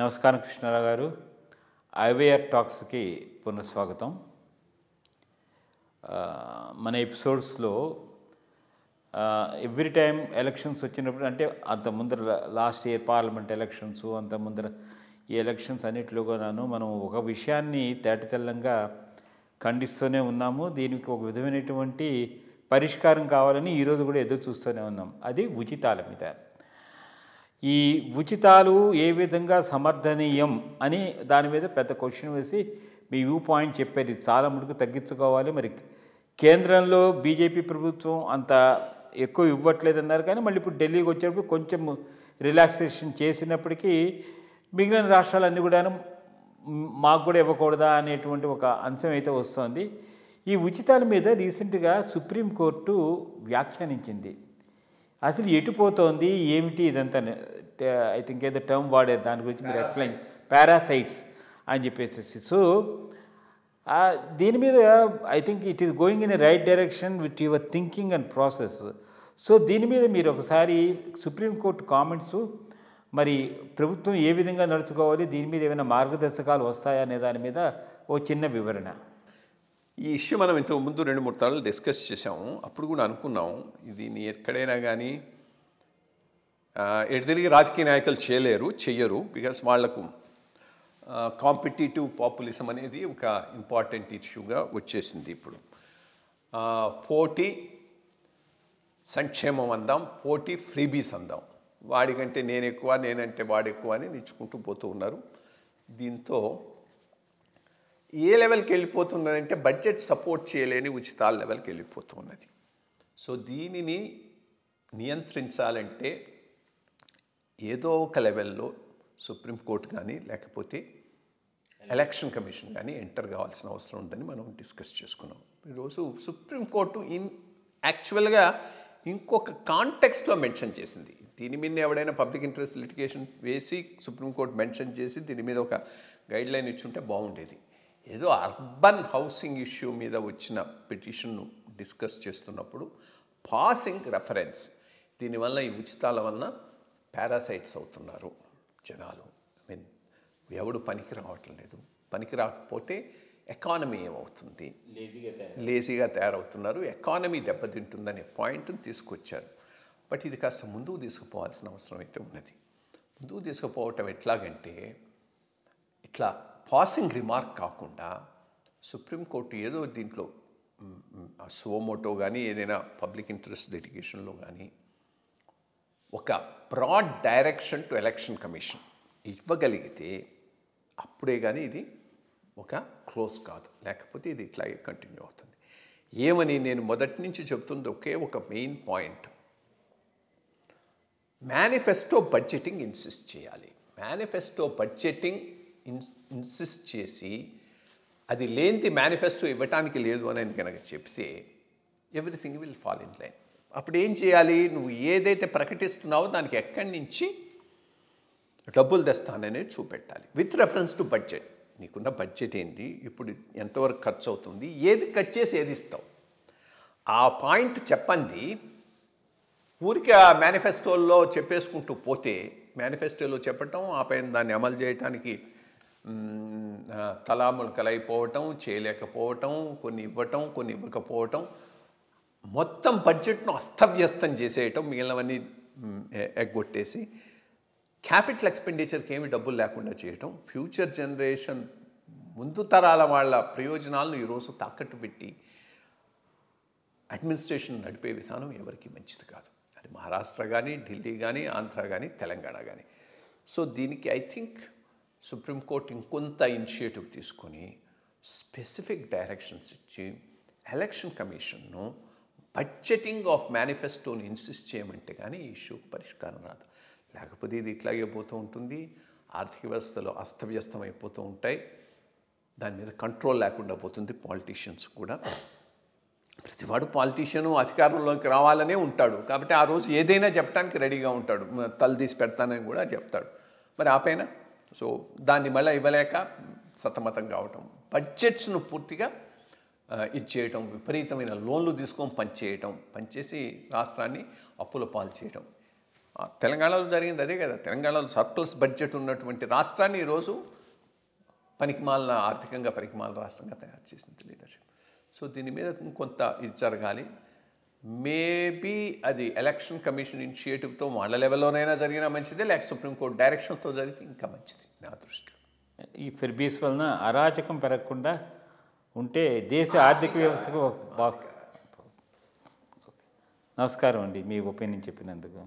నమస్కారం కృష్ణారావు గారు. ఐవేఆర్ టాక్స్కి పునఃస్వాగతం. మన ఎపిసోడ్స్లో ఎవ్రీ టైం ఎలక్షన్స్ వచ్చినప్పుడు, అంటే అంత ముందర లాస్ట్ ఇయర్ పార్లమెంట్ ఎలక్షన్స్, అంత ముందర ఈ ఎలక్షన్స్ అన్నింటిలో కూడాను మనం ఒక విషయాన్ని తేటతెల్లంగా ఖండిస్తూనే ఉన్నాము. దీనికి ఒక విధమైనటువంటి పరిష్కారం కావాలని ఈరోజు కూడా ఎదురు చూస్తూనే ఉన్నాం. అది ఉచితాల మీద. ఈ ఉచితాలు ఏ విధంగా సమర్థనీయం అని దాని మీద పెద్ద క్వశ్చన్ వేసి మీ వ్యూ పాయింట్ చెప్పారు. ఇది చాలా మటుకు తగ్గించుకోవాలి. మరి కేంద్రంలో బీజేపీ ప్రభుత్వం అంత ఎక్కువ ఇవ్వట్లేదన్నారు, కానీ మళ్ళీ ఇప్పుడు ఢిల్లీకి వచ్చేటప్పుడు కొంచెం రిలాక్సేషన్ చేసినప్పటికీ మిగిలిన రాష్ట్రాలన్నీ కూడాను మాకు కూడా ఇవ్వకూడదా అనేటువంటి ఒక అంశం అయితే వస్తుంది. ఈ ఉచితాల మీద రీసెంట్గా సుప్రీంకోర్టు వ్యాఖ్యానించింది. అసలు ఎటుపోతోంది ఏమిటి ఇదంతా? ఐ థింక్ ఏదో టర్మ్ వాడేది, దాని గురించి మీరు ఎక్స్ప్లెయిన్. పారాసైట్స్ అని చెప్పేసి. సో దీని మీద I think it is going in a right direction with your thinking and process. So దీని మీద మీరు ఒకసారి సుప్రీంకోర్టు కామెంట్స్, మరి ప్రభుత్వం ఏ విధంగా నడుచుకోవాలి, దీని మీద ఏమైనా మార్గదర్శకాలు వస్తాయా అనే దాని మీద ఓ చిన్న వివరణ. ఈ ఇష్యూ మనం ఇంతకు ముందు 2-3 సార్లు డిస్కస్ చేసాము. అప్పుడు కూడా అనుకున్నాం దీన్ని ఎక్కడైనా కానీ ఎడతెరిగి రాజకీయ నాయకులు చెయ్యరు. బికాస్ వాళ్లకు కాంపిటేటివ్ పాపులిజం అనేది ఒక ఇంపార్టెంట్ ఇష్యూగా వచ్చేసింది. ఇప్పుడు పోటీ సంక్షేమం అందాం, పోటీ ఫ్రీబీస్ అందాం. వాడికంటే నేను ఎక్కువ, నేనంటే వాడు ఎక్కువ అని నిచ్చుకుంటూ పోతూ ఉన్నారు. దీంతో ఏ లెవెల్కి వెళ్ళిపోతున్నదంటే బడ్జెట్ సపోర్ట్ చేయలేని ఉచితాల లెవెల్కి వెళ్ళిపోతున్నది. సో దీనిని నియంత్రించాలంటే ఏదో ఒక లెవెల్లో సుప్రీంకోర్టు కానీ లేకపోతే ఎలక్షన్ కమిషన్ కానీ ఎంటర్ కావాల్సిన అవసరం ఉందని మనం డిస్కస్ చేసుకున్నాం. ఈరోజు సుప్రీంకోర్టు యాక్చువల్గా ఇంకొక కాంటెక్స్ట్లో మెన్షన్ చేసింది. దీని మీద ఎవడైనా పబ్లిక్ ఇంట్రెస్ట్ లిటిగేషన్ వేసి సుప్రీంకోర్టు మెన్షన్ చేసి దీని మీద ఒక గైడ్ లైన్ ఇచ్చుంటే బాగుండేది. ఏదో అర్బన్ హౌసింగ్ ఇష్యూ మీద వచ్చిన పిటిషన్ను డిస్కస్ చేస్తున్నప్పుడు పాసింగ్ రెఫరెన్స్, దీనివల్ల ఈ ఉచితాల వలన పారాసైట్స్ అవుతున్నారు జనాలు. ఎవడు పనికి రావట్లేదు. పనికి రాకపోతే ఎకానమీ ఏమవుతుంది, లేజీగా తయారవుతున్నారు, ఎకానమీ దెబ్బతింటుందనే పాయింట్ని తీసుకొచ్చారు. బట్ ఇది కాస్త ముందుకు తీసుకుపోవాల్సిన అవసరం అయితే ఉన్నది. ముందుకు తీసుకుపోవటం ఎట్లాగంటే, ఇట్లా పాసింగ్ రిమార్క్ కాకుండా సుప్రీంకోర్టు ఏదో దీంట్లో సోమోటో కానీ ఏదైనా పబ్లిక్ ఇంట్రెస్ట్ లిటిగేషన్లో కానీ ఒక broad direction to election commission ఇవ్వగలిగితే అప్పుడే కానీ ఇది ఒక క్లోజ్ కాదు. లేకపోతే ఇది ఇట్లాగే కంటిన్యూ అవుతుంది. ఏమని నేను మొదటి నుంచి చెప్తుంది ఒకే ఒక main point, manifesto budgeting insist చేయాలి. మేనిఫెస్టో బడ్జెటింగ్ ఇన్సిస్ట్ చేసి అది లేనిది మేనిఫెస్టో ఇవ్వటానికి లేదు అని కనుక చెప్తే everything will fall in line. అప్పుడు ఏం చేయాలి? నువ్వు ఏదైతే ప్రకటిస్తున్నావో దానికి ఎక్కడి నుంచి డబ్బులు తెస్తాననేది చూపెట్టాలి. With reference to budget. నీకున్న బడ్జెట్ ఏంటి, ఇప్పుడు ఎంతవరకు ఖర్చు అవుతుంది, ఏది కట్ చేసి ఏది ఇస్తావు, ఆ పాయింట్ చెప్పండి. ఊరికి ఆ మేనిఫెస్టోల్లో చెప్పేసుకుంటూ పోతే మేనిఫెస్టోలో చెప్పటం, ఆ పైన దాన్ని అమలు చేయటానికి తలాములకలైపోవటం, చేయలేకపోవటం, కొన్ని ఇవ్వటం, కొన్ని ఇవ్వకపోవటం, మొత్తం బడ్జెట్ను అస్తవ్యస్తం చేసేయటం, మిగిలినవన్నీ ఎగ్గొట్టేసి క్యాపిటల్ ఎక్స్పెండిచర్కి ఏమి డబ్బులు లేకుండా చేయటం, ఫ్యూచర్ జనరేషన్ ముందు తరాల వాళ్ళ ప్రయోజనాలను ఈరోజు తాకట్టు పెట్టి అడ్మినిస్ట్రేషన్ నడిపే విధానం ఎవరికి మంచిది కాదు. అది మహారాష్ట్ర కానీ, ఢిల్లీ కానీ, ఆంధ్ర కానీ, తెలంగాణ కానీ. సో దీనికి ఐ థింక్ సుప్రీంకోర్టు ఇంకొంత ఇనిషియేటివ్ తీసుకొని స్పెసిఫిక్ డైరెక్షన్స్ ఇచ్చి ఎలక్షన్ కమిషన్ను బడ్జెటింగ్ ఆఫ్ మేనిఫెస్టోని ఇన్సిస్ట్ చేయమంటే కానీ ఈ ఇష్యూకి పరిష్కారం రాదు. లేకపోతే ఇది ఇట్లాగే పోతూ ఉంటుంది. ఆర్థిక వ్యవస్థలో అస్తవ్యస్తం అయిపోతూ ఉంటాయి. దాని మీద కంట్రోల్ లేకుండా పోతుంది. పాలిటీషియన్స్ కూడా, ప్రతివాడు పాలిటీషియను అధికారంలోకి రావాలనే ఉంటాడు. కాబట్టి ఆ రోజు ఏదైనా చెప్పడానికి రెడీగా ఉంటాడు. తలదీసి పెడతానని కూడా చెప్తాడు. మరి ఆ పైన సో దాన్ని మళ్ళీ ఇవ్వలేక సతమతం కావటం, బడ్జెట్స్ను పూర్తిగా ఇచ్చేయటం, విపరీతమైన లోన్లు తీసుకొని పనిచేసి రాష్ట్రాన్ని అప్పుల పాలు చేయటం. తెలంగాణలో జరిగింది అదే కదా. తెలంగాణలో సర్ప్లస్ బడ్జెట్ ఉన్నటువంటి రాష్ట్రాన్ని ఈరోజు పనికిమాలిన, ఆర్థికంగా పనికిమాలిన రాష్ట్రంగా తయారు చేసింది లీడర్షిప్. సో దీని మీద ఇంకొంత ఇది జరగాలి. మేబీ అది ఎలక్షన్ కమిషన్ ఇనిషియేటివ్తో వాళ్ళ లెవెల్లోనైనా జరిగినా మంచిదే, లేక సుప్రీంకోర్టు డైరెక్షన్తో జరిగితే ఇంకా మంచిది నా దృష్టిలో. ఈ ఫిర్బీస్ వలన అరాచకం పెరగకుండా ఉంటే దేశ ఆర్థిక వ్యవస్థకు నమస్కారం అండి, మీ ఒపీనియన్ చెప్పినందుకు.